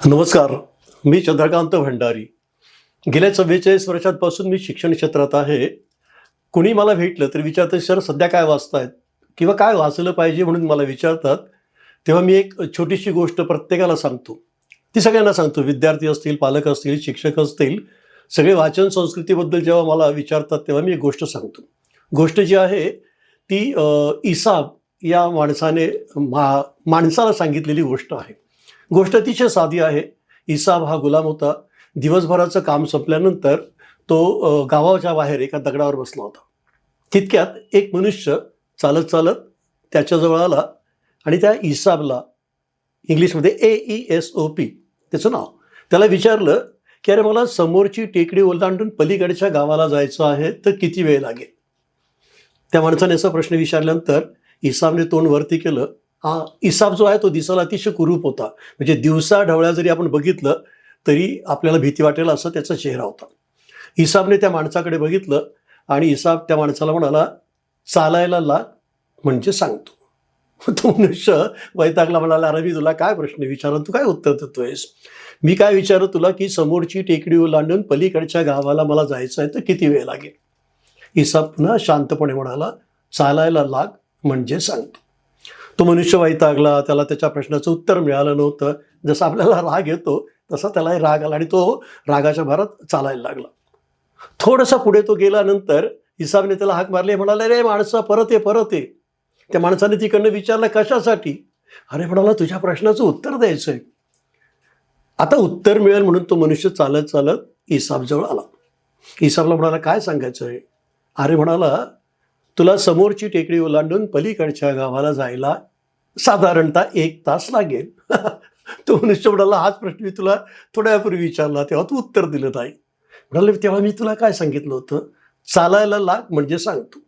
नमस्कार. मी चंद्रकांत भंडारी. गेल्या 44 वर्षांपासून मी शिक्षण क्षेत्रात आहे. कुणी मला भेटलं तर विचारतं, सर सध्या काय वाचतायत किंवा काय वाचलं पाहिजे म्हणून मला विचारतात. तेव्हा मी एक छोटीशी गोष्ट प्रत्येकाला सांगतो. ती सगळ्यांना सांगतो. विद्यार्थी असतील, पालक असतील, शिक्षक असतील, सगळे वाचन संस्कृतीबद्दल जेव्हा मला विचारतात तेव्हा मी एक गोष्ट सांगतो. गोष्ट जी आहे ती इसाब या माणसाला सांगितलेली गोष्ट आहे. गोष्ट अतिशय साधी आहे. इसाब हा गुलाम होता. दिवसभराचं काम संपल्यानंतर तो गावाच्या बाहेर एका दगडावर बसला होता. तितक्यात एक मनुष्य चालत चालत त्याच्याजवळ आला आणि त्या इसाबला, इंग्लिशमध्ये AESOP त्याचं नाव, त्याला विचारलं की अरे मला समोरची टेकडी ओलांडून पलीकडच्या गावाला जायचं आहे, तर किती वेळ लागेल? त्या माणसाने असा प्रश्न विचारल्यानंतर इसाबने तोंड वरती केलं. इसाब जो आहे तो दिसायला अतिशय कुरूप होता. म्हणजे दिवसा ढवळ्या जरी आपण बघितलं तरी आपल्याला भीती वाटेल असं त्याचा चेहरा होता. इसाबने त्या माणसाकडे बघितलं आणि इसाब त्या माणसाला म्हणाला, चालायला लाग म्हणजे सांगतो. तो मनुष्य वैतागला, म्हणाला, अरे मी तुला काय प्रश्न विचारला, तू काय उत्तर देतोयस? मी काय विचारलं तुला की समोरची टेकडी ओलांडून पलीकडच्या गावाला मला जायचं आहे, तर किती वेळ लागेल? इसाब पुन्हा शांतपणे म्हणाला, चालायला लाग म्हणजे सांगतो. तो मनुष्य वैतागला. त्याला त्याच्या प्रश्नाचं उत्तर मिळालं नव्हतं. जसं आपल्याला राग येतो तसा त्यालाही राग आला आणि तो रागाच्या भरात चालायला लागला. थोडासा पुढे तो गेल्यानंतर इसाबने त्याला हाक मारली. म्हणाला, रे माणसा, परत ये, परत ये. त्या माणसाने तिकडनं विचारलं, कशासाठी? अरे म्हणाला, तुझ्या प्रश्नाचं उत्तर द्यायचंय. आता उत्तर मिळेल म्हणून तो मनुष्य चालत चालत इसाबजवळ आला. इसाबला म्हणाला, काय सांगायचं आहे? अरे म्हणाला, तुला समोरची टेकडी ओलांडून पलीकडच्या गावाला जायला साधारणतः 1 तास लागेल. तो मनुष्य म्हणाला, हाच प्रश्न मी तुला थोड्या वेळापूर्वी विचारला, तेव्हा तू उत्तर दिलं नाही. म्हणाले, तेव्हा मी तुला काय सांगितलं होतं? चालायला लाग म्हणजे सांगतो.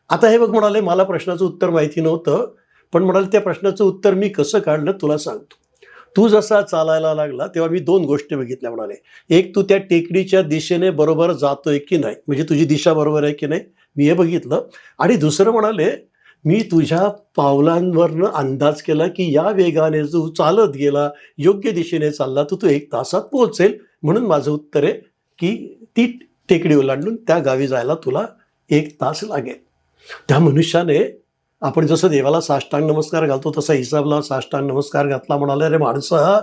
आता हे बघ, म्हणाले, मला प्रश्नाचं उत्तर माहिती नव्हतं, पण म्हणाले त्या प्रश्नाचं उत्तर मी कसं काढलं तुला सांगतो. तू जसा चालायला लागला तेव्हा मी 2 गोष्टी बघितल्या. म्हणाले, एक, तू त्या टेकडीच्या दिशेने बरोबर जातोय की नाही, म्हणजे तुझी दिशा बरोबर आहे की नाही, मी हे बघितलं. आणि दुसरं म्हणाले, मी तुझ्या पावलांवरनं अंदाज केला की या वेगाने तू चालत गेला, योग्य दिशेने चालला, तू 1 तासात पोहोचेल. म्हणून माझं उत्तर आहे की ती टेकडी ओलांडून त्या गावी जायला तुला 1 तास लागेल. त्या मनुष्याने, आपण जसं देवाला साष्टांग नमस्कार घालतो तसा हिसाबला साष्टांग नमस्कार घातला. म्हणाले, अरे माणसा,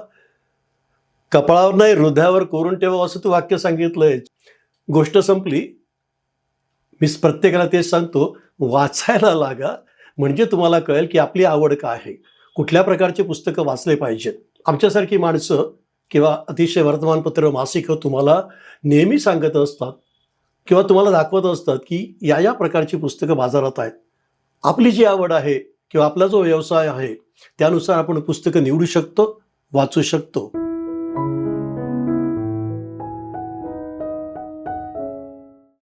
कपाळावर नाही हृदयावर कोरून ठेवा असं तू वाक्य सांगितलंय. गोष्ट संपली. मी प्रत्येकाला तेच सांगतो, वाचायला लागा म्हणजे तुम्हाला कळेल की आपली आवड काय आहे, कुठल्या प्रकारचे पुस्तकं वाचले पाहिजेत. आमच्यासारखी माणसं किंवा अतिशय वर्तमानपत्र, मासिकं तुम्हाला नेहमी सांगत असतात किंवा तुम्हाला दाखवत असतात की या प्रकारची पुस्तकं बाजारात आहेत. आपली जी आवड आहे किंवा आपला जो व्यवसाय आहे त्यानुसार आपण पुस्तकं निवडू शकतो, वाचू शकतो.